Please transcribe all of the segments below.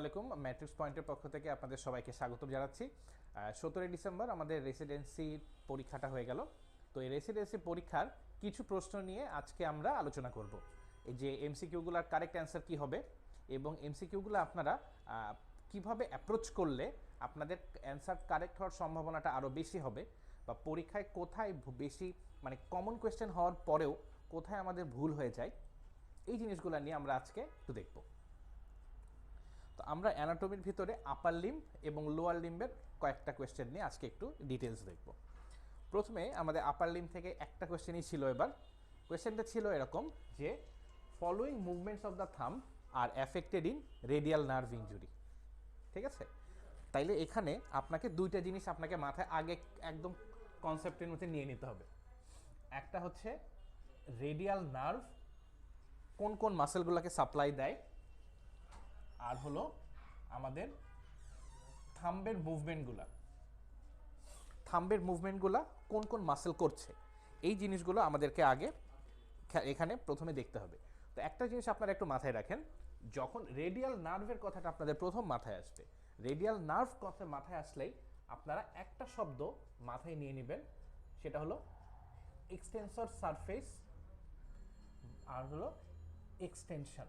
আলাইকুম। ম্যাট্রিক্স পয়েন্টের পক্ষ থেকে আপনাদের সবাইকে স্বাগত জানাচ্ছি। 17 ডিসেম্বর আমাদের রেসিডেন্সি পরীক্ষাটা হয়ে গেল। তো এই রেসিডেন্সি পরীক্ষার কিছু প্রশ্ন নিয়ে আজকে আমরা আলোচনা করব। এই যে এমসিকিউগুলোর কারেক্ট অ্যান্সার কী হবে এবং এমসিকিউগুলো আপনারা কিভাবে অ্যাপ্রোচ করলে আপনাদের অ্যান্সার কারেক্ট হওয়ার সম্ভাবনাটা আরও বেশি হবে, বা পরীক্ষায় কোথায় বেশি মানে কমন কোয়েশ্চেন হওয়ার পরেও কোথায় আমাদের ভুল হয়ে যায়, এই জিনিসগুলো নিয়ে আমরা আজকে একটু দেখব। তো আমরা অ্যানাটমির ভিতরে আপার লিম্ব এবং লোয়ার লিম্বের কয়েকটা কোয়েশ্চেন নিয়ে আজকে একটু ডিটেলস দেখব। প্রথমে আমাদের আপার লিম্ব থেকে একটা কোয়েশ্চেনই ছিল। এবার কোয়েশ্চেনটা ছিল এরকম যে following movements of the thumb are affected in radial nerve injury. ঠিক আছে, তাইলে এখানে আপনাকে দুইটা জিনিস আপনাকে মাথায় আগে একদম কনসেপ্টের মধ্যে নিয়ে নিতে হবে। একটা হচ্ছে রেডিয়াল নার্ভ কোন কোন মাসেলগুলোকে সাপ্লাই দেয়, আর হলো আমাদের থাম্বের মুভমেন্টগুলা কোন কোন মাসেল করছে, এই জিনিসগুলো আমাদেরকে আগে এখানে প্রথমে দেখতে হবে। তো একটা জিনিস আপনারা একটু মাথায় রাখেন, যখন রেডিয়াল নার্ভের কথাটা আপনাদের প্রথম মাথায় আসবে, রেডিয়াল নার্ভ কথা মাথায় আসলেই আপনারা একটা শব্দ মাথায় নিয়ে নেবেন, সেটা হলো এক্সটেন্সর সারফেস আর হলো এক্সটেনশন।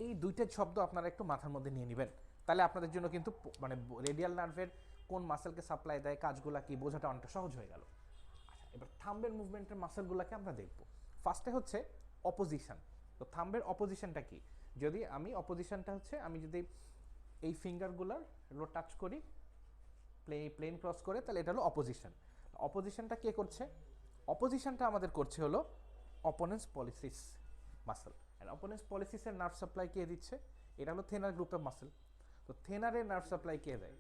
এই দুইটা শব্দ আপনারা একটু মাথার মধ্যে নিয়ে নেবেন, তাহলে আপনাদের জন্য কিন্তু মানে রেডিয়াল নার্ভের কোন মাসেলকে সাপ্লাই দেয়, কাজগুলা কি বোঝাটা অনেকটা সহজ হয়ে গেল। আচ্ছা, এবার থাম্বের মুভমেন্টের মাসেলগুলোকে আমরা দেখব। ফার্স্টে হচ্ছে অপোজিশন। তো থাম্বের অপোজিশনটা কি? যদি আমি অপোজিশনটা হচ্ছে, আমি যদি এই ফিঙ্গারগুলার টাচ করি প্লেন ক্রস করে, তাহলে এটা হলো অপোজিশন। অপোজিশনটা কে করছে? অপোজিশনটা আমাদের করছে হলো opponens pollicis muscle. And opponens পলিসিসের নার্ভ সাপ্লাই কে দিচ্ছে? এটা হলো থেনার গ্রুপের মাসেল। তো থেনারের নার্ভ সাপ্লাই কে দেয়?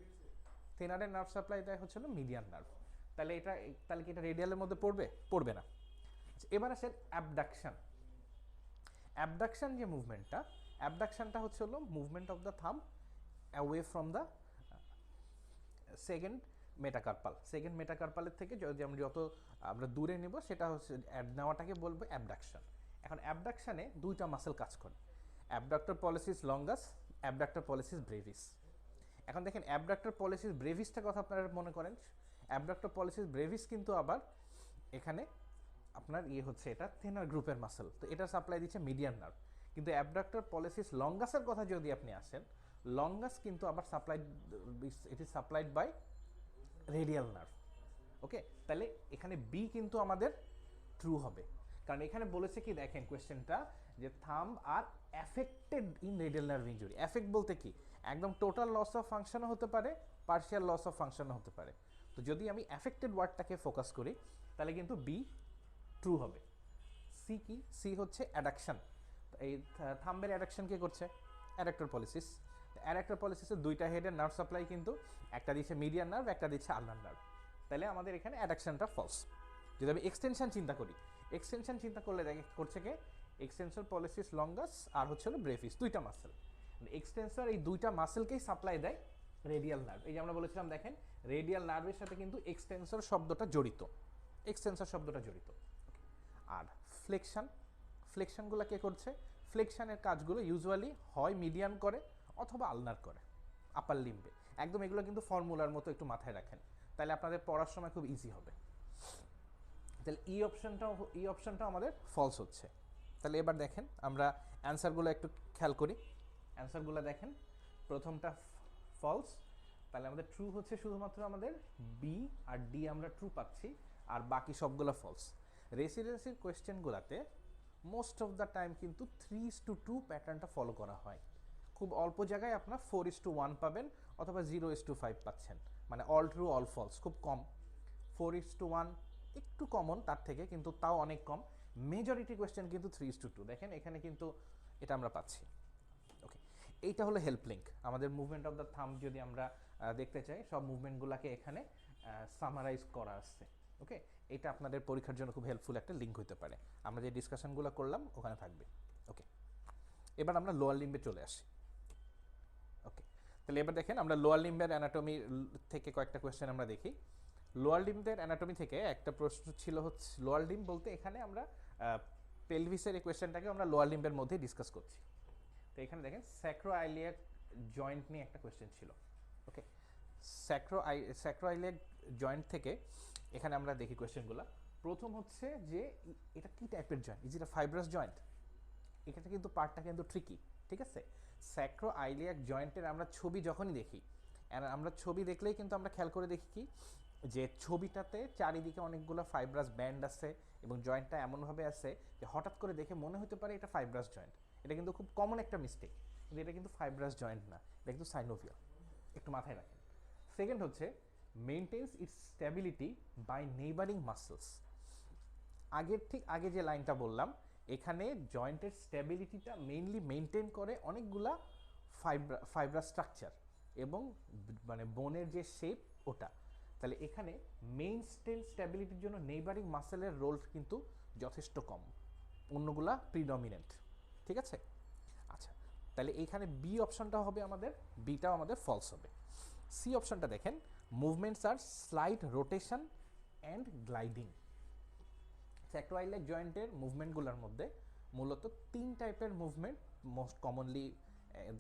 থেনারের নার্ভ সাপ্লাই দেয় হচ্ছে হলো মিডিয়ান নার্ভ। তাহলে কি এটা রেডিয়ালের মধ্যে পড়বে না। আচ্ছা, এবার আসেন অ্যাবডাকশন। অ্যাবডাকশন যে মুভমেন্টটা, অ্যাবডাকশনটা হচ্ছে হলো movement of the thumb away from the second মেটাকার্পালের থেকে যত আমরা দূরে নেব, সেটা হচ্ছে নেওয়াটাকে বলবো অ্যাবডাকশন। এখন অ্যাবডাকশানে দুইটা মাসেল কাজ করে, abductor policies longus, abductor policies Brevis. এখন দেখেন অ্যাবডাক্টর পলিসিস ব্রেভিসটা কথা আপনারা মনে করেন, অ্যাবডাক্টর পলিসিস ব্রেভিস কিন্তু আবার এখানে আপনার হচ্ছে এটা থেনার গ্রুপের মাসেল, তো এটা সাপ্লাই দিচ্ছে মিডিয়ান নার্ভ। কিন্তু অ্যাবডাক্টর পলিসিস লঙ্গাসের কথা যদি আপনি আসেন, লঙ্গাস কিন্তু আবার it is supplied by radial nerve. Okay, তাহলে এখানে বি কিন্তু আমাদের ট্রু হবে, কারণ এখানে বলেছে কি দেখেন কোয়েশ্চেনটা, যে thumb are affected in radial nerve injury. Affect বলতে কি, একদম টোটাল লস অফ ফাংশনও হতে পারে, পার্শিয়াল লস অফ ফাংশনও হতে পারে। তো যদি আমি অ্যাফেক্টেড ওয়ার্ডটাকে ফোকাস করি, তাহলে কিন্তু বি ট্রু হবে। সি কি? সি হচ্ছে অ্যাডাকশন। এই থাম্বের অ্যাডাকশন কে করছে? Adductor policies. অ্যাডাক্টর পলিসিসের দুইটা হেডের নার্ভ সাপ্লাই কিন্তু, একটা দিচ্ছে মিডিয়ান নার্ভ, একটা দিচ্ছে আলনার নার্ভ। তাহলে আমাদের এখানে অ্যাডাকশনটা ফলস। যদি আমি এক্সটেনশন চিন্তা করি, এক্সটেনশন চিন্তা করলে করছে কে? এক্সটেন্সর পলিসিস লঙ্গাস আর হচ্ছে হলো ব্রেভিস, দুইটা মাসেল। এক্সটেন্সর এই দুইটা মাসেলকেই সাপ্লাই দেয় রেডিয়াল নার্ভ। এই যে আমরা বলেছিলাম দেখেন, রেডিয়াল নার্ভের সাথে কিন্তু এক্সটেন্সর শব্দটা জড়িত, আর ফ্লেকশনগুলো কে করছে? ফ্লেকশনের কাজগুলো ইউজুয়ালি হয় মিডিয়ান করে অথবা আলনার করে আপার লিম্বে। একদম এগুলো কিন্তু ফর্মুলার মতো একটু মাথায় রাখেন, তাহলে আপনাদের পড়ার সময় খুব ইজি হবে। তাহলে এই অপশনটাও আমাদের ফলস হচ্ছে। তাহলে এবার দেখেন আমরা অ্যান্সারগুলো একটু খেয়াল করি। অ্যান্সারগুলো দেখেন, প্রথমটা ফলস, তাহলে আমাদের ট্রু হচ্ছে শুধুমাত্র আমাদের বি আর ডি আমরা ট্রু পাচ্ছি, আর বাকি সবগুলো ফলস। রেসিডেন্সির কোয়েশ্চেনগুলোতে মোস্ট অফ দ্য টাইম কিন্তু 3:2 প্যাটার্নটা ফলো করা হয়। খুব অল্প জায়গায় আপনার 4:1 পাবেন অথবা 0:5 পাচ্ছেন, মানে অল ট্রু অল ফলস খুব কম। 4:1 একটু কমন তার থেকে, কিন্তু তাও অনেক কম। মেজরিটি কোয়েশ্চেন কিন্তু 3:2। দেখেন এখানে কিন্তু এটা আমরা পাচ্ছি। ওকে, এইটা হলো হেল্প লিঙ্ক। আমাদের মুভমেন্ট অফ দ্য থাম্ব যদি আমরা দেখতে চাই, সব মুভমেন্টগুলোকে এখানে সামারাইজ করা আসছে। ওকে, এটা আপনাদের পরীক্ষার জন্য খুব হেল্পফুল একটা লিঙ্ক হতে পারে, আমরা যে ডিসকাশনগুলো করলাম ওখানে থাকবে। ওকে, এবার আমরা লোয়ার লিম্বে চলে আসি। ওকে, তাহলে এবার দেখেন আমরা লোয়ার লিম্বের অ্যানাটমি থেকে কয়েকটা কোয়েশ্চেন আমরা দেখি। লোয়ার লিম্বের অ্যানাটমি থেকে একটা প্রশ্ন ছিল হচ্ছে, লোয়ার লিম্ব বলতে এখানে আমরা পেলভিসের এই কোয়েশ্চেনটাকে আমরা লোয়ার লিম্বের মধ্যে ডিসকাস করছি। তো এখানে দেখেন স্যাক্রোআইলিয়াক জয়েন্ট নিয়ে একটা কোয়েশ্চেন ছিল। ওকে, স্যাক্রোআইলিয়াক জয়েন্ট থেকে এখানে আমরা দেখি কোয়েশ্চেনগুলো। প্রথম হচ্ছে যে এটা কি টাইপের joint, is it a fibrous joint? এখানে কিন্তু পার্টটা কিন্তু ট্রিকি, ঠিক আছে। স্যাক্রোআইলিয়াক জয়েন্টের আমরা ছবি যখনই দেখি, আমরা ছবি দেখলেই কিন্তু আমরা খেয়াল করে দেখি কি যে ছবিটাতে চারিদিকে অনেকগুলো ফাইব্রাস ব্যান্ড আছে এবং জয়েন্টটা এমনভাবে আছে যে হঠাৎ করে দেখে মনে হতে পারে এটা ফাইব্রাস জয়েন্ট। এটা কিন্তু খুব কমন একটা মিস্টেক, কিন্তু এটা কিন্তু ফাইব্রাস জয়েন্ট না, এটা কিন্তু সাইনোভিয়াল, একটু মাথায় রাখেন। সেকেন্ড হচ্ছে maintains its stability by neighbouring muscles. ঠিক আগে যে লাইনটা বললাম, এখানে জয়েন্টের স্ট্যাবিলিটিটা মেইনলি মেনটেন করে অনেকগুলা ফাইব্রাস স্ট্রাকচার এবং মানে বোনের যে শেপ ওটা। তাহলে এখানে মেইন স্ট্যাবিলিটির জন্য নেইবারিং মাসেলের রোল কিন্তু যথেষ্ট কম, অন্যগুলা প্রিডমিনেন্ট, ঠিক আছে। আচ্ছা, তাহলে এইখানে বি অপশনটা হবে আমাদের, বিটাও আমাদের ফলস হবে। সি অপশনটা দেখেন, মুভমেন্টস আর slide rotation and gliding. Sacroiliac জয়েন্টের মুভমেন্টগুলোর মধ্যে মূলত 3 টাইপের মুভমেন্ট মোস্ট কমনলি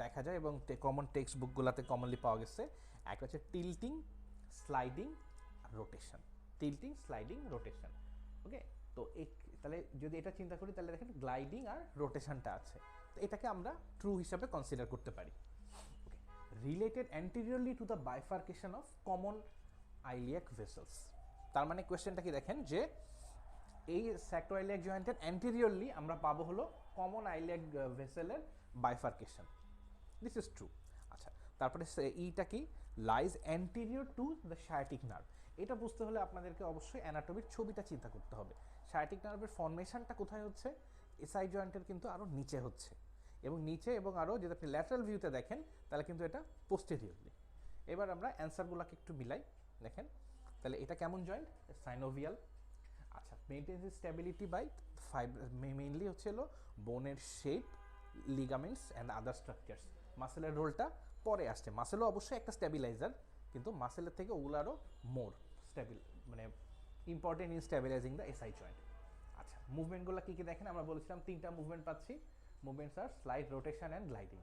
দেখা যায় এবং কমন টেক্সট বুকগুলোতে কমনলি পাওয়া গেছে। একটা হচ্ছে টিল্টিং, স্লাইডিং আর rotation. Tilting, sliding, rotation. Okay, তো তাহলে যদি এটা চিন্তা করি তাহলে দেখেন গ্লাইডিং আর রোটেশনটা আছে, তো এটাকে আমরা ট্রু হিসাবে কনসিডার করতে পারি। Okay, related anteriorly to the bifurcation of common iliac vessels. তার মানে কোয়েশ্চেনটা কি দেখেন যে এই স্যাক্রোআইলিয়াক জয়েন্টের অ্যান্টিরিয়রলি আমরা পাবো হলো কমন আইলিয়াক ভেসেলের বাইফার্কেশন, দিস ইজ ট্রু। আচ্ছা, তারপরে ইটা কি, lies anterior to the sciatic nerve. এটা বুঝতে হলে আপনাদেরকে অবশ্যই অ্যানাটমির ছবিটা চিন্তা করতে হবে। সায়াটিক নার্ভের ফর্মেশনটা কোথায় হচ্ছে, এসআই জয়েন্টের কিন্তু আরও নিচে হচ্ছে, এবং নিচে এবং আরও যদি আপনি ল্যাটারাল ভিউতে দেখেন তাহলে কিন্তু এটা পোস্টেরিয়রলি। এবার আমরা অ্যান্সারগুলোকে একটু মিলাই দেখেন, তাহলে এটা কেমন জয়েন্ট, সাইনোভিয়াল। আচ্ছা, মেইনটেন্স স্ট্যাবিলিটি বাই মেইনলি হচ্ছে হলো বোনের shape, ligaments and other structures. মাসেলের রোলটা পরে আসছে, মাসেলও অবশ্যই একটা স্ট্যাবিলাইজার, কিন্তু মাসেলের থেকে ওগুলো আরও মোর স্ট্যাবিল, মানে important in stabilising the SI joint. আচ্ছা, মুভমেন্টগুলো কী কী দেখেন, আমরা বলেছিলাম 3টা মুভমেন্ট পাচ্ছি। মুভমেন্টস আর slide, rotation and gliding.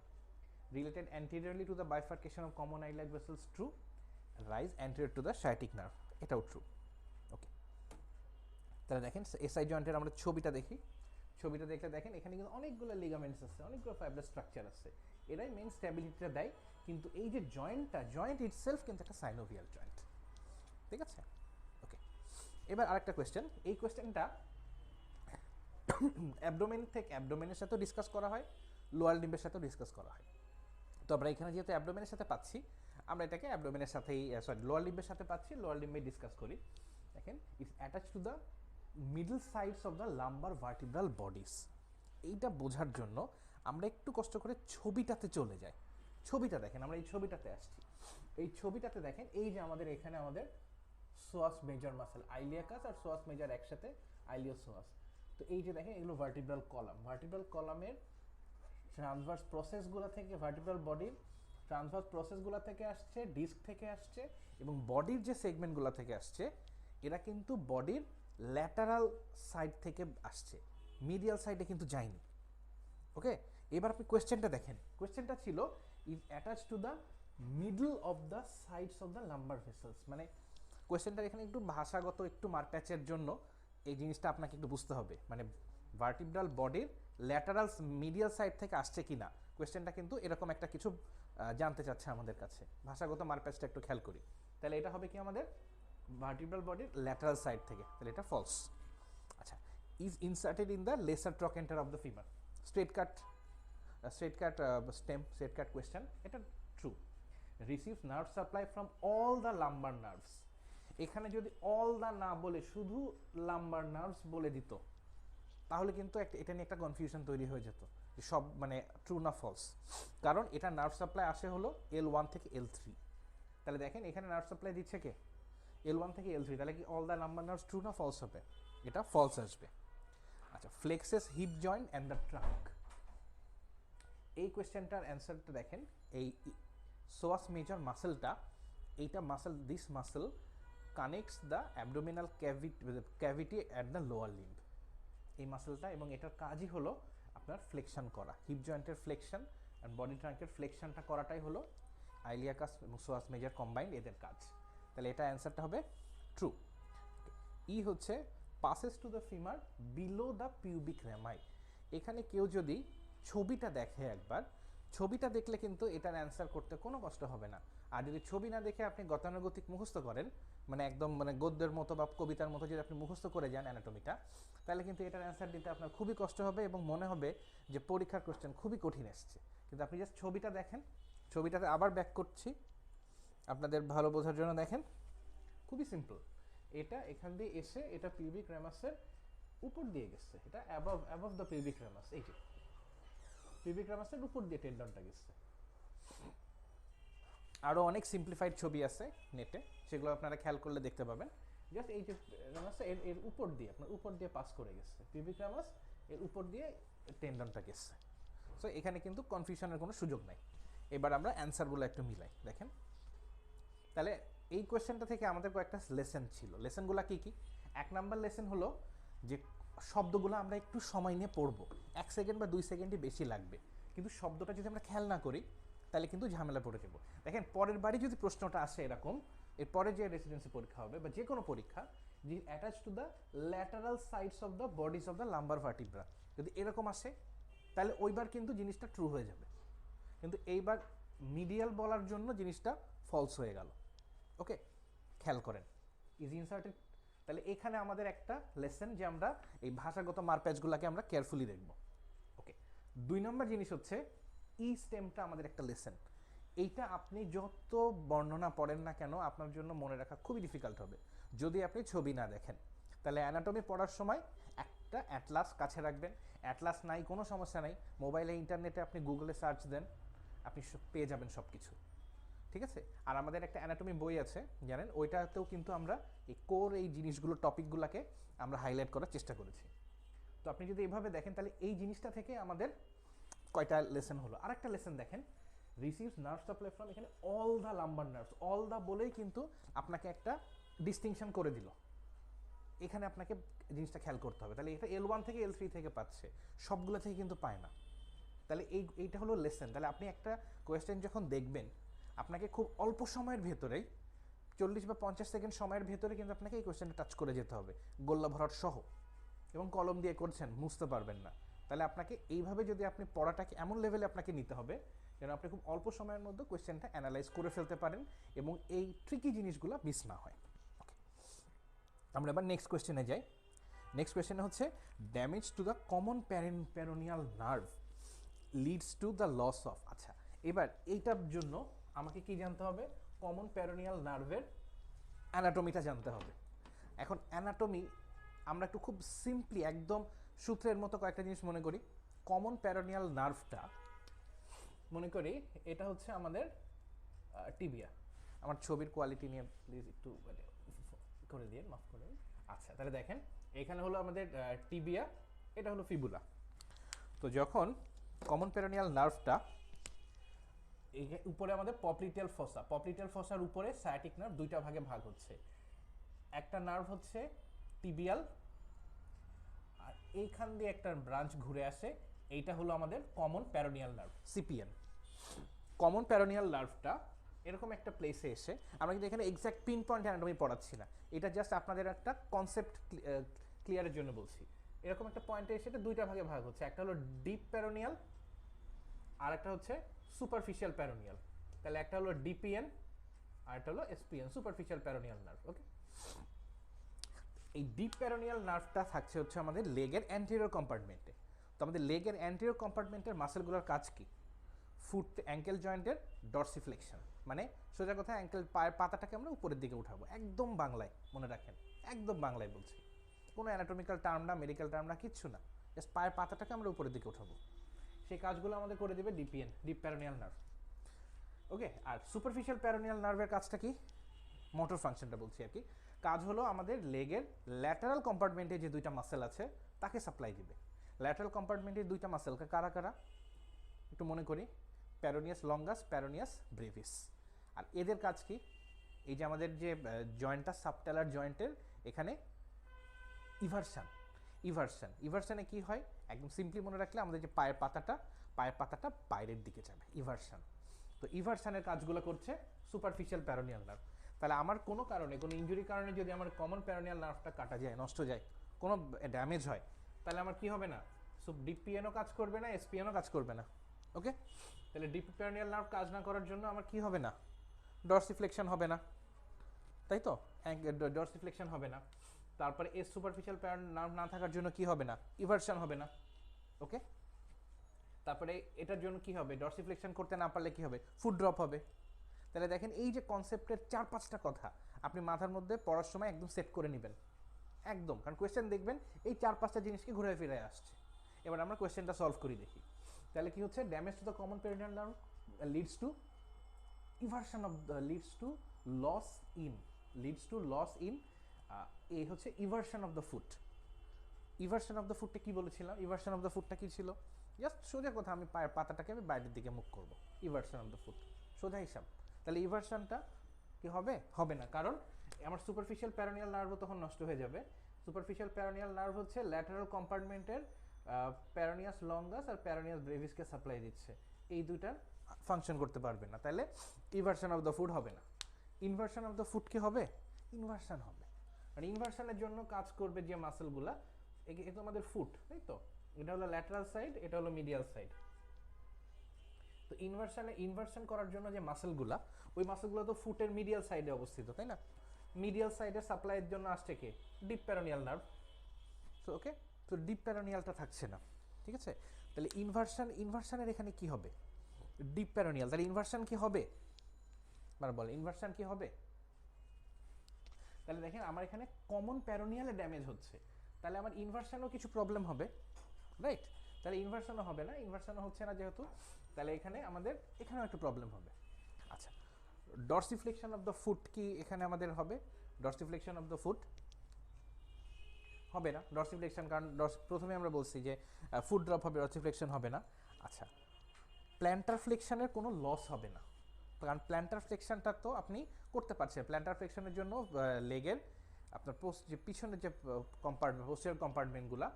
Related anteriorly to the bifurcation of common iliac vessels, true. Lies anterior to the sciatic nerve, এটাও ট্রু। ওকে, তাহলে দেখেন এসআই জয়েন্টের আমরা ছবিটা দেখি। ছবিটা দেখলে দেখেন এখানে কিন্তু অনেকগুলো লিগামেন্টস আছে, অনেকগুলো ফাইব্রাস স্ট্রাকচার আছে, এরাই মেইন স্ট্যাবিলিটিটা দেয়। কিন্তু এই যে জয়েন্ট ইটসেলফ কিন্তু একটা সাইনোভিয়াল জয়েন্ট, ঠিক আছে। ওকে, এবার আরেকটা কোয়েশ্চেন, এই কোয়েশ্চেনটা অ্যাবডোমেনের সাথেও ডিসকাস করা হয়, লোয়ার লিম্বের সাথেও ডিসকাস করা হয়। তো আমরা এখানে যেহেতু অ্যাবডোমেনের সাথে পাচ্ছি, আমরা এটাকে অ্যাবডোমেনের সাথেই লোয়ার লিম্বের সাথে পাচ্ছি, লোয়ার লিম্বে ডিসকাস করি। দেখেন, it's attach to the middle sides of the lumber vertebral bodies. এইটা বোঝার জন্য আমরা একটু কষ্ট করে ছবিটাতে চলে যাই। ছবিটা দেখেন, আমরা এই ছবিটাতে আসছি। এই ছবিটাতে দেখেন, এই যে আমাদের এখানে আমাদের সোয়াস মেজর মাসেল, আইলিয়াকাস আর সোয়াস মেজর একসাথে, আইলিওসোয়াস। তো এই যে দেখেন, এগুলো ভার্টিব্রাল কলাম। ভার্টিব্রাল কলামের ট্রান্সভার্স প্রসেসগুলো থেকে, ভার্টিব্রাল বডির ট্রান্সভার্স প্রসেসগুলো থেকে আসছে, ডিস্ক থেকে আসছে, এবং বডির যে সেগমেন্টগুলো থেকে আসছে, এরা কিন্তু বডির ল্যাটারাল সাইড থেকে আসছে, মিডিয়াল সাইডে কিন্তু যায়নি। ওকে, এবার আপনি কোয়েশ্চেনটা দেখেন, কোয়েশ্চেনটা ছিল is attach to the middle of the sides of the lumber vessels. মানে কোয়েশ্চেনটার এখানে একটু ভাষাগত একটু মারপ্যাচের জন্য এই জিনিসটা আপনাকে একটু বুঝতে হবে, মানে ভার্টিব্রাল বডির ল্যাটারাল মিডিয়াল সাইড থেকে আসছে কি না। কোয়েশ্চেনটা কিন্তু এরকম একটা কিছু জানতে চাচ্ছে আমাদের কাছে, ভাষাগত মারপ্যাচটা একটু খেয়াল করি। তাহলে এটা হবে কি আমাদের ভার্টিব্রাল বডির ল্যাটারাল সাইড থেকে, তাহলে এটা ফলস। আচ্ছা, is inserted in the lesser trochanter of the femur. Straight cut stem, straight cut question, এটা true. Receives nerve supply from all the lumbar nerves. এখানে যদি অল দ্য না বলে শুধু লাম্বার নার্ভস বলে দিত, তাহলে কিন্তু এটা নিয়ে একটা কনফিউশন তৈরি হয়ে যেত যে সব মানে ট্রু না ফলস। কারণ এটা নার্ভ সাপ্লাই আসে হলো L1 থেকে L3। তাহলে দেখেন এখানে নার্ভ সাপ্লাই দিচ্ছে কে, L1 থেকে L3, তাহলে কি all the lumbar nerves true না ফলস হবে, এটা ফলস আসবে। আচ্ছা, flexes hip joint and the trunk. এই কোয়েশ্চেনটার অ্যান্সারটা দেখেন, এই সোয়াস মেজর মাসেলটা, এইটা muscle, this muscle connects the abdominal cavity at the lower limb. এই মাসেলটা, এবং এটার কাজই হলো আপনার ফ্লেকশন করা, হিপ জয়েন্টের ফ্লেকশন আর বডি ট্রাঙ্কের ফ্লেকশনটা করাটাই হলো আইলিয়াকাস এবং সোয়াস মেজর কম্বাইন্ড এদের কাজ। তাহলে এটা অ্যান্সারটা হবে ট্রু। ই হচ্ছে passes to the femur below the pubic rami. এখানে কেউ যদি ছবিটা দেখে একবার, ছবিটা দেখলে কিন্তু এটার অ্যান্সার করতে কোনো কষ্ট হবে না। আর যদি ছবি না দেখে আপনি গতানুগতিক মুখস্থ করেন, মানে একদম মানে গদ্যের মতো বা কবিতার মতো যদি আপনি মুখস্থ করে যান অ্যানাটমিটা, তাহলে কিন্তু এটার অ্যান্সার দিতে আপনার খুবই কষ্ট হবে এবং মনে হবে যে পরীক্ষার কোশ্চেন খুবই কঠিন এসছে। কিন্তু আপনি জাস্ট ছবিটা দেখেন, ছবিটাতে আবার ব্যাক করছি আপনাদের ভালো বোঝার জন্য, দেখেন খুবই সিম্পল। এটা এখান দিয়ে এসে এটা পিউবিক রেমাসের উপর দিয়ে গেছে, এটা অ্যাবভ দ্য পিউবিক রেমাস, এই যে পিউবিক রেমাসের উপর দিয়ে টেন্ডনটা গেছে। আরও অনেক সিম্পলিফাইড ছবি আছে নেটে, সেগুলো আপনারা খেয়াল করলে দেখতে পাবেন। জাস্ট এই যে রেমাসটা এর উপর দিয়ে, আপনার উপর দিয়ে পাস করে গেছে, পিউবিক রেমাস এর উপর দিয়ে টেন্ডনটা গেছে। সো এখানে কিন্তু কনফিউশনের কোনো সুযোগ নাই। এবার আমরা অ্যান্সারগুলো একটু মিলাই দেখেন। তাহলে এই কোয়েশ্চেনটা থেকে আমাদের কয়েকটা লেসন ছিল। লেসনগুলো কি কি? 1 নাম্বার লেসন হলো যে শব্দগুলো আমরা একটু সময় নিয়ে পড়বো, 1 সেকেন্ড বা 2 সেকেন্ডই বেশি লাগবে, কিন্তু শব্দটা যদি আমরা খেয়াল না করি তাহলে কিন্তু ঝামেলা পড়ে যাবো। দেখেন পরের বারই যদি প্রশ্নটা আসে এরকম, এরপরে যে রেসিডেন্সি পরীক্ষা হবে বা যে কোনো পরীক্ষা, যে attach to the lateral sides of the bodies of the lumber vertebra, যদি এরকম আসে তাহলে ওইবার কিন্তু জিনিসটা ট্রু হয়ে যাবে। কিন্তু এইবার মিডিয়াল বলার জন্য জিনিসটা ফলস হয়ে গেল। ওকে, খেয়াল করেন, ইজ ইনসার্টেড। তাহলে এখানে আমাদের একটা লেসন যে আমরা এই ভাষাগত মারপ্যাচগুলোকে আমরা কেয়ারফুলি দেখব। ওকে, 2 নম্বর জিনিস হচ্ছে ই স্টেমটা আমাদের একটা লেসন। এইটা আপনি যত বর্ণনা পড়েন না কেন আপনার জন্য মনে রাখা খুবই ডিফিকাল্ট হবে যদি আপনি ছবি না দেখেন। তাহলে অ্যানাটমি পড়ার সময় একটা অ্যাটলাস কাছে রাখবেন। অ্যাটলাস নাই কোনো সমস্যা নাই, মোবাইলে ইন্টারনেটে আপনি গুগলে সার্চ দেন, আপনি পেয়ে যাবেন সব কিছু, ঠিক আছে। আর আমাদের একটা অ্যানাটমি বই আছে জানেন, ওইটাতেও কিন্তু আমরা এই কোর এই জিনিসগুলো টপিকগুলোকে আমরা হাইলাইট করার চেষ্টা করেছি। তো আপনি যদি এভাবে দেখেন তাহলে এই জিনিসটা থেকে আমাদের কয়টা লেসন হলো। আরেকটা লেসন দেখেন, রিসিভস নার্ভ সাপ্লাই ফ্রম, এখানে all the lumbar nerves, all the বলেই কিন্তু আপনাকে একটা ডিস্টিংশন করে দিল। এখানে আপনাকে জিনিসটা খেয়াল করতে হবে। তাহলে এটা L1 থেকে L3 থেকে পাচ্ছে, সবগুলো থেকে কিন্তু পায় না। তাহলে এইটা হলো লেসন। তাহলে আপনি একটা কোয়েশ্চেন যখন দেখবেন, আপনাকে খুব অল্প সময়ের ভেতরেই 40 বা 50 সেকেন্ড সময়ের ভেতরে কিন্তু আপনাকে এই কোয়েশ্চেনটা টাচ করে যেতে হবে, গোল্লা ভরাট সহ, এবং কলম দিয়ে করছেন বুঝতে পারবেন না। তাহলে আপনাকে এইভাবে যদি আপনি পড়াটাকে এমন লেভেলে আপনাকে নিতে হবে যেন আপনি খুব অল্প সময়ের মধ্যে কোয়েশ্চেনটা অ্যানালাইজ করে ফেলতে পারেন এবং এই ট্রিকি জিনিসগুলো মিস না হয়। ওকে, আমরা এবার নেক্সট কোয়েশ্চেনে যাই। নেক্সট কোয়েশ্চেন হচ্ছে damage to the common peroneal nerve leads to the loss of. আচ্ছা, এবার এইটার জন্য আমাকে কি জানতে হবে? কমন পেরোনিয়াল নার্ভের অ্যানাটমিটা জানতে হবে। এখন অ্যানাটমি আমরা একটু খুব সিম্পলি একদম সূত্রের মতো কয়েকটা জিনিস মনে করি। কমন পেরোনিয়াল নার্ভটা মনে করি এটা হচ্ছে আমাদের টিবিয়া। আমার ছবির কোয়ালিটি নিয়ে প্লিজ একটু করে দিয়ে মাফ করে। আচ্ছা, তাহলে দেখেন এখানে হলো আমাদের টিবিয়া, এটা হলো ফিবুলা। তো যখন কমন পেরোনিয়াল নার্ভটা উপরে আমাদের পপলিটিয়াল ফসা, পপলিটিয়াল ফসার উপরে সায়াটিক নার্ভ দুইটা ভাগে ভাগ হচ্ছে। একটা নার্ভ হচ্ছে টিবিয়াল, আর এইখান দিয়ে একটা ব্রাঞ্চ ঘুরে আসে, এইটা হলো আমাদের common peroneal nerve, CPN. Common peroneal নার্ভটা এরকম একটা প্লেসে এসে, আমরা কিন্তু এখানে এক্স্যাক্ট পিন পয়েন্ট অ্যানাটমি পড়াচ্ছি না, এটা জাস্ট আপনাদের একটা কনসেপ্ট ক্লিয়ারের জন্য বলছি। এরকম একটা পয়েন্টে এসে এটা দুইটা ভাগে ভাগ হচ্ছে, একটা হলো ডিপ পেরোনিয়াল আর একটা হচ্ছে সুপারফিশিয়াল পেরোনিয়াল। তাহলে একটা হলো ডিপিএন আর একটা হলো এসপিএন, সুপারফিশিয়াল পেরোনিয়াল নার্ভ। ওকে, এই ডিপ পেরোনিয়াল নার্ভটা থাকছে হচ্ছে আমাদের লেগের অ্যান্টেরিয়র কম্পার্টমেন্টে। তো আমাদের লেগের অ্যান্টেরিয়র কম্পার্টমেন্টের মাসেলগুলোর কাজ কি? ফুট অ্যাঙ্কেল জয়েন্টের ডরসিফ্লেকশন, মানে সোজা কথা অ্যাঙ্কেল পায়ের পাতাটাকে আমরা উপরের দিকে উঠাবো, একদম বাংলায় মনে রাখেন, একদম বাংলায় বলছি, কোনো অ্যানাটমিক্যাল টার্ম না, মেডিকেল টার্ম না, কিচ্ছু না, জাস্ট পায়ের পাতাটাকে আমরা উপরের দিকে উঠাবো। সেই কাজগুলো আমাদের করে দেবে ডিপিএন, ডিপ প্যারোনিয়াল নার্ভ। ওকে, আর সুপারফিশিয়াল প্যারোনিয়াল নার্ভের কাজটা কি? মোটর ফাংশনটা বলছি আর কি। কাজ হলো আমাদের লেগের ল্যাটারাল কম্পার্টমেন্টে যে দুইটা মাসেল আছে তাকে সাপ্লাই দিবে। ল্যাটারাল কম্পার্টমেন্টের দুইটা মাসেলকে কারা কারা একটু মনে করি, প্যারোনিয়াস লঙ্গাস, প্যারোনিয়াস ব্রেভিস। আর এদের কাজ কি? এই যে আমাদের যে জয়েন্টটা সাবটেলার জয়েন্টের, এখানে ইভারশান, ইভারশানে কি হয় একদম সিম্পলি মনে রাখলে আমাদের যে পায়ের পাতাটা পায়ের পাতাটা বাইরের দিকে যাবে, ইভার্সান। তো ইভার্সানের কাজগুলো করছে সুপারফিশিয়াল প্যারোনিয়াল নার্ভ। তাহলে আমার কোনো কারণে, কোনো ইনজুরির কারণে যদি আমার কমন প্যারোনিয়াল নার্ভটা কাটা যায়, নষ্ট যায়, কোনো ড্যামেজ হয়, তাহলে আমার কি হবে না, ডিপিএনও কাজ করবে না, এসপিএনও কাজ করবে না। ওকে, তাহলে ডিপ প্যারোনিয়াল নার্ভ কাজ না করার জন্য আমার কি হবে না, ডরসিফ্লেকশন হবে না, তাই তো, ডরসিফ্লেকশন হবে না। তারপরে এস সুপারফিশিয়াল নার্ভ না থাকার জন্য কি হবে না, ইভার্সন হবে না। ওকে, তারপরে এটার জন্য কি হবে, ডরসিফ্লেকশন করতে না পারলে কি হবে, ফুড ড্রপ হবে। তাহলে দেখেন এই যে কনসেপ্টের 4-5টা কথা আপনি মাথার মধ্যে পড়ার সময় একদম সেট করে নেবেন একদম, কারণ কোয়েশ্চেন দেখবেন এই 4-5টা জিনিসকে ঘুরে ফিরে আসছে। এবার আমরা কোয়েশ্চেনটা সলভ করি দেখি। তাহলে কি হচ্ছে, damage to the common peroneal nerve leads to eversion of the leads to loss in এই হচ্ছে eversion of the foot. Eversion of the ফুটটা কি বলেছিলাম, ইভার্সন অফ দ্য ফুটটা কি ছিল, জাস্ট সোজা কথা, আমি পায়ের পাতাটাকে আমি বাইরের দিকে মুখ করবো, ইভার্সন অফ দ্য ফুট, সোজা হিসাব। তাহলে ইভার্সনটা কি হবে, হবে না, কারণ আমার সুপারফিশিয়াল প্যারোনিয়াল নার্ভও তখন নষ্ট হয়ে যাবে। সুপারফিশিয়াল প্যারোনিয়াল নার্ভ হচ্ছে ল্যাটারাল কম্পার্টমেন্টের প্যারোনিয়াস লঙ্গাস আর প্যারোনিয়াস ব্রেভিসকে সাপ্লাই দিচ্ছে, এই দুইটার ফাংশন করতে পারবে না, তাহলে ইভার্সন অফ দ্য ফুট হবে না। ইনভার্সন অফ দ্য ফুট কি হবে, ইনভার্সন হবে। আর ইনভার্সনের জন্য কাজ করবে যে মাসেলগুলা, এটা আমাদের ফুট, তাই তো, এটা হলো ল্যাটারাল সাইড, এটা হলো মিডিয়াল সাইড। তো ইনভার্সন করার জন্য যে মাসেলগুলা, ওই মাসেলগুলো তো ফুটের মিডিয়াল সাইডে অবস্থিত, তাই না। মিডিয়াল সাইডে সাপ্লাইয়ের জন্য আসছে কে, ডিপ প্যারোনিয়াল নার্ভ। সো ওকে, তো ডিপ প্যারোনিয়ালটা থাকছে না, ঠিক আছে। তাহলে ইনভার্সনের এখানে কি হবে, ডিপ প্যারোনিয়াল, তাহলে ইনভার্সন কি হবে, মানে বল ইনভার্সন কি হবে। তাহলে দেখেন আমার এখানে কমন প্যারোনিয়ালে ড্যামেজ হচ্ছে, তাহলে আমার ইনভার্সনও কিছু প্রবলেম হবে, রাইট। তাহলে ইনভার্সনও হবে না, ইনভার্সনও হচ্ছে না যেহেতু, তাহলে এখানে আমাদের এখানেও একটু প্রবলেম হবে। আচ্ছা, ডরসিফ্লেকশন অফ দ্য ফুট কি এখানে আমাদের হবে, ডরসিফ্লেকশন অফ দ্য ফুট হবে না, ডরসিফ্লেকশন, কারণ প্রথমে আমরা বলছি যে ফুট ড্রপ হবে, ডরসিফ্লেকশন হবে না। আচ্ছা, প্ল্যান্টার ফ্লেকশনের কোনো লস হবে না, কারণ প্ল্যান্টার ফ্লেকশনটা তো আপনি করতে পারছেন। প্ল্যান্টার ফ্লেকশনের জন্য লেগের আপনার যে পিছনের যে কম্পার্টমেন্ট, পোস্টেরিয়র কম্পার্টমেন্টগুলো,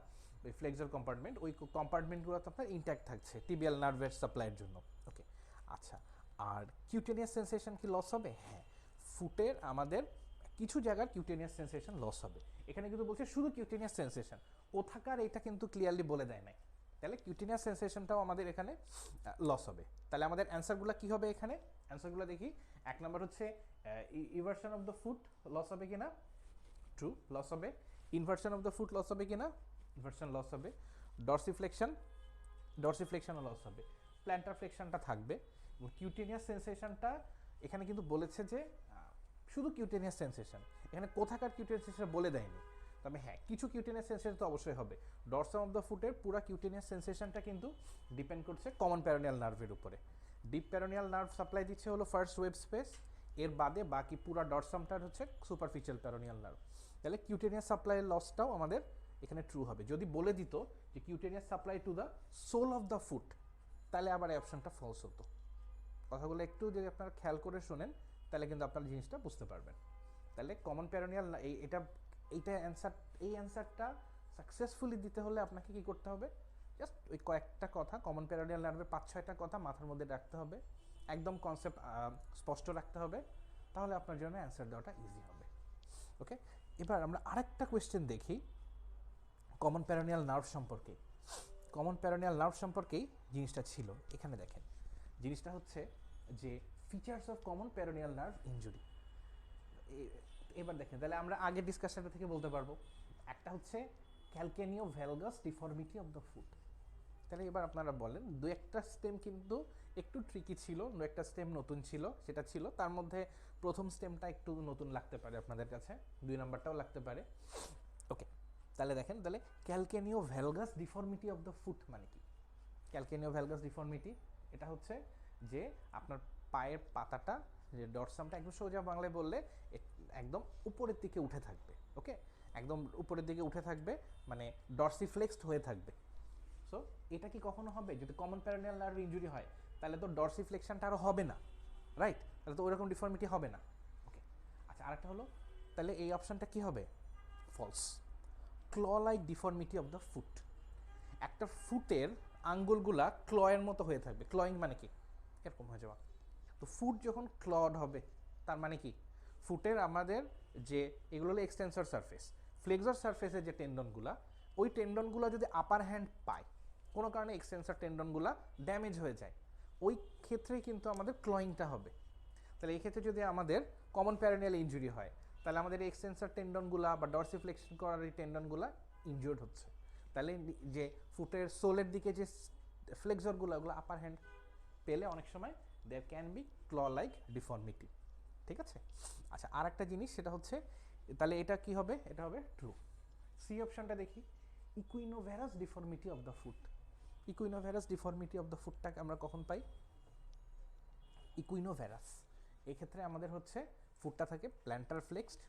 ওই ফ্লেক্সর কম্পার্টমেন্ট, ওই কম্পার্টমেন্টগুলো তো আপনার ইনট্যাক্ট থাকছে টিবিয়াল নার্ভের সাপ্লাইয়ের জন্য। ওকে, আচ্ছা, আর কিউটেনিয়াস সেন্সেশন কি লস হবে, হ্যাঁ, ফুটের আমাদের কিছু জায়গার কিউটেনিয়াস সেন্সেশন লস হবে। এখানে কিন্তু বলছে শুধু কিউটেনিয়াস সেন্সেশন, কোথাকার এটা কিন্তু ক্লিয়ারলি বলে দেয় নাই। তাহলে কিউটেনিয়াস সেন্সেশনটাও আমাদের এখানে লস হবে। তাহলে আমাদের অ্যান্সারগুলো কি হবে, এখানে অ্যান্সারগুলো দেখি। 1 নম্বর হচ্ছে eversion of the foot loss হবে কিনা, ট্রু, লস হবে। Inversion of the foot loss হবে কিনা, ইনভার্সন লস হবে। ডরসিফ্লেকশনও লস হবে। প্ল্যান্টার ফ্লেকশনটা থাকবে। কিউটেনিয়াস সেন্সেশনটা এখানে কিন্তু বলেছে যে শুধু কিউটেনিয়াস সেন্সেশন, এখানে কোথাকার কিউটেনিয়াস সেন্সেশন বলে দেয়নি, তবে হ্যাঁ কিছু কিউটেনিয়াস সেন্সেশন তো অবশ্যই হবে। ডরসাম অফ দ্য ফুটের পুরো কিউটেনিয়াস সেন্সেশনটা কিন্তু ডিপেন্ড করছে কমন প্যারোনিয়াল নার্ভের উপরে। ডিপ প্যারোনিয়াল নার্ভ সাপ্লাই দিচ্ছে হলো ফার্স্ট ওয়েব স্পেস, এর বাদে বাকি পুরো ডরসামটার হচ্ছে সুপারফিশিয়াল প্যারোনিয়াল নার্ভ। তাহলে কিউটেনিয়াস সাপ্লাইয়ের লসটাও আমাদের এখানে ট্রু হবে। যদি বলে দিত যে cutaneous supply to the sole of the foot, তাহলে আবার এই অপশনটা ফলস হতো। কথাগুলো একটু যদি আপনারা খেয়াল করে শোনেন, তাহলে কিন্তু আপনারা জিনিসটা বুঝতে পারবেন। তাহলে কমন প্যারোনিয়াল এইটা অ্যান্সার, এই অ্যান্সারটা সাকসেসফুলি দিতে হলে আপনাকে কি করতে হবে, জাস্ট ওই কয়েকটা কথা, কমন প্যারোনিয়াল নার্ভের 5-6টা কথা মাথার মধ্যে রাখতে হবে, একদম কনসেপ্ট স্পষ্ট রাখতে হবে, তাহলে আপনার জন্য অ্যান্সার দেওয়াটা ইজি হবে। ওকে, এবার আমরা আরেকটা কোয়েশ্চেন দেখি কমন প্যারোনিয়াল নার্ভ সম্পর্কে। কমন প্যারোনিয়াল নার্ভ সম্পর্কেই জিনিসটা ছিল, এখানে দেখেন জিনিসটা হচ্ছে যে features of common peroneal nerve injury. এবার দেখেন, তাহলে আমরা আগের ডিসকাশনটা থেকে বলতে পারবো। একটা হচ্ছে ক্যালকেনিও ভ্যালগাস ডিফর্মিটি অফ দ্য ফুট। তাহলে এবার আপনারা বলেন, দু একটা স্টেম কিন্তু একটু ট্রিকি ছিল, দু একটা স্টেম নতুন ছিল, সেটা ছিল তার মধ্যে প্রথম স্টেমটা একটু নতুন লাগতে পারে আপনাদের কাছে, 2 নাম্বারটাও লাগতে পারে। ওকে, তাহলে দেখেন, তাহলে ক্যালকেনিও ভ্যালগাস ডিফর্মিটি অফ দ্য ফুট মানে কি। ক্যালকেনিও ভ্যালগাস ডিফর্মিটি এটা হচ্ছে যে আপনার পায়ের পাতাটা, যে ডরসামটা একদম সোজা বাংলায় বললে একদম উপরের দিকে উঠে থাকবে। ওকে, একদম উপরের দিকে উঠে থাকবে, মানে ডরসিফ্লেক্সড হয়ে থাকবে। সো এটা কি কখনো হবে, যদি কমন প্যারোনিয়াল নার্ভ ইনজুরি হয় তাহলে তো ডরসিফ্লেকশনটা আরও হবে না, রাইট, তাহলে তো ওইরকম ডিফর্মিটি হবে না। ওকে, আচ্ছা, আরেকটা হলো, তাহলে এই অপশানটা কি হবে, false. Claw like deformity of the foot, একটা ফুটের আঙ্গুলগুলা ক্লয়ের মতো হয়ে থাকবে। ক্লয়িং মানে কি? এরকম হয়ে যাওয়া। তো ফুট যখন ক্লড হবে তার মানে কি? ফুটের আমাদের যে এগুলো হলো এক্সটেন্সর সারফেস, ফ্লেক্সর সারফেসের যে টেন্ডনগুলা, ওই টেন্ডনগুলো যদি আপার হ্যান্ড পায়, কোনো কারণে এক্সটেন্সর টেন্ডনগুলা ড্যামেজ হয়ে যায়, ওই ক্ষেত্রেই কিন্তু আমাদের ক্লয়িংটা হবে। তাহলে এই ক্ষেত্রে যদি আমাদের কমন প্যারেনিয়াল ইনজুরি হয়, তাহলে আমাদের এই এক্সটেন্সর টেন্ডনগুলা বা ডরসিফ্লেকশন করার এই টেন্ডনগুলা ইনজুর্ড হচ্ছে। তাহলে যে ফুটের সোলের দিকে যে ফ্লেক্সরগুলো, ওগুলো আপার হ্যান্ড পেলে অনেক সময় there can be claw like deformity. ঠিক আছে? আচ্ছা, আর একটা জিনিস সেটা হচ্ছে, তাহলে এটা কি হবে? এটা হবে ট্রু। সি অপশনটা দেখি, equinovarus deformity of the foot. Equinovarus deformity of the ফুটটাকে আমরা কখন পাই? ইকুইনোভ্যারাস এক্ষেত্রে আমাদের হচ্ছে ফুটটা থাকে প্ল্যান্টার ফ্লেক্সড,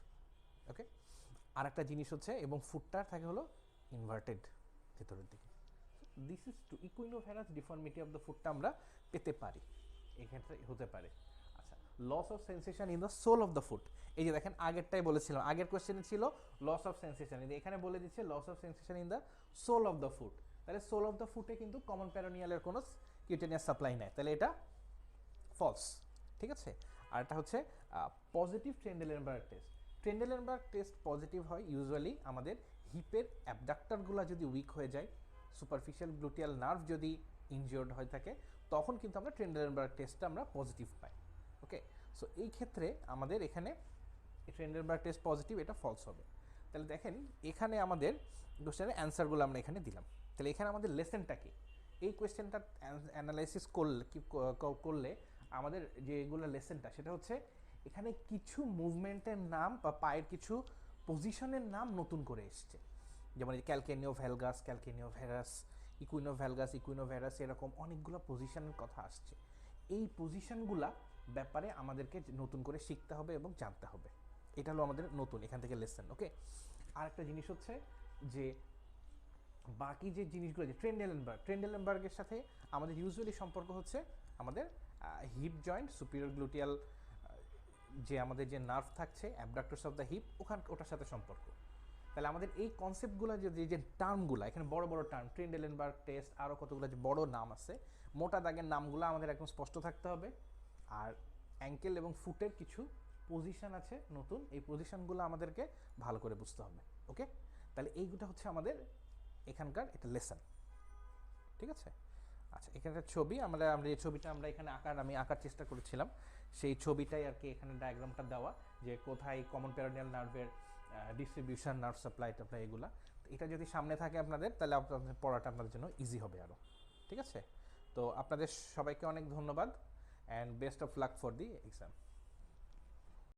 ওকে। আর একটা জিনিস হচ্ছে, এবং ফুটটা থাকে হলো ইনভার্টেড ভেতরের দিকে। This is to equinovarus deformity of the ফুটটা আমরা পেতে পারি, এক্ষেত্রে হতে পারে। আচ্ছা, loss of sensation in the sole of the foot. এই যে দেখেন, আগেরটাই বলেছিলাম, আগের কোয়েশ্চেনে ছিল লস অফ সেন্সেশন, এখানে বলে দিচ্ছে loss of sensation in the sole of the foot. তাহলে সোল অফ দ্য ফুটে কিন্তু কমন প্যারোনিয়ালের কোনো কিউটেনিয়াস সাপ্লাই নাই, তাহলে এটা ফলস। ঠিক আছে? আর এটা হচ্ছে পজিটিভ ট্রেন্ডেলেনবার্গ টেস্ট। ট্রেন্ডেলেনবার্গ টেস্ট পজিটিভ হয় ইউজুয়ালি আমাদের হিপের অ্যাবডাক্টরগুলো যদি উইক হয়ে যায়, সুপারফিশিয়াল গ্লুটিয়াল নার্ভ যদি ইনজিওর্ড হয়ে থাকে, তখন কিন্তু আমরা ট্রেন্ডেলেনবার্গ টেস্টটা আমরা পজিটিভ পাই। ওকে, সো এই ক্ষেত্রে আমাদের এখানে ট্রেন্ডেলেনবার্গ টেস্ট পজিটিভ, এটা ফলস হবে। তাহলে দেখেন, এখানে আমাদের কোশ্চেনের অ্যান্সারগুলো আমরা এখানে দিলাম। তাহলে এখানে আমাদের লেসেনটা কি? এই কোয়েশ্চেনটা অ্যানালাইসিস করলে আমাদের যেগুলো লেসেনটা, সেটা হচ্ছে এখানে কিছু মুভমেন্টের নাম বা পায়ের কিছু পজিশনের নাম নতুন করে এসছে, যেমন ক্যালকেনিও ভ্যালগাস, ক্যালকেনিও ভ্যারাস, ইকুইনো ভ্যালগাস, ইকুইনো ভ্যারাস, এরকম অনেকগুলো পজিশনের কথা আসছে। এই পজিশনগুলা ব্যাপারে আমাদেরকে নতুন করে শিখতে হবে এবং জানতে হবে। এটা হলো আমাদের নতুন এখান থেকে লেসেন। ওকে, আর একটা জিনিস হচ্ছে যে বাকি যে জিনিসগুলো, যে ট্রেন্ডেলেনবার্গের সাথে আমাদের ইউজুয়ালি সম্পর্ক হচ্ছে আমাদের হিপ জয়েন্ট, সুপিরিয়র গ্লুটিয়াল যে আমাদের যে নার্ভ থাকছে অ্যাবডাক্টরস অফ দ্য হিপ, ওটার সাথে সম্পর্ক। তাহলে আমাদের এই কনসেপ্টগুলো যে টার্মগুলো, এখানে বড় বড় টার্ম, ট্রেন্ডেলেনবার্গ টেস্ট, আরও কতগুলো যে বড় নাম আছে, মোটা দাগের নামগুলো আমাদের একদম স্পষ্ট থাকতে হবে। আর অ্যাঙ্কেল এবং ফুটের কিছু পজিশন আছে নতুন, এই পজিশনগুলো আমাদেরকে ভালো করে বুঝতে হবে। ওকে, তাহলে এইগুলো হচ্ছে আমাদের এখানকার এটা লেসন। ঠিক আছে? আচ্ছা, এখানে একটা ছবি, আমরা এই ছবিটা আমরা এখানে আমি আঁকার চেষ্টা করেছিলাম, সেই ছবিটাই আর কি এখানে ডায়াগ্রামটা দেওয়া, যে কোথায় কমন প্যারোনিয়াল নার্ভের ডিস্ট্রিবিউশন, নার্ভ সাপ্লাই টাপ্লাই এগুলা। এটা যদি সামনে থাকে আপনাদের, তাহলে আপনাদের পড়াটা আপনাদের জন্য ইজি হবে আরও। ঠিক আছে? তো আপনাদের সবাইকে অনেক ধন্যবাদ, and best of luck for the exam.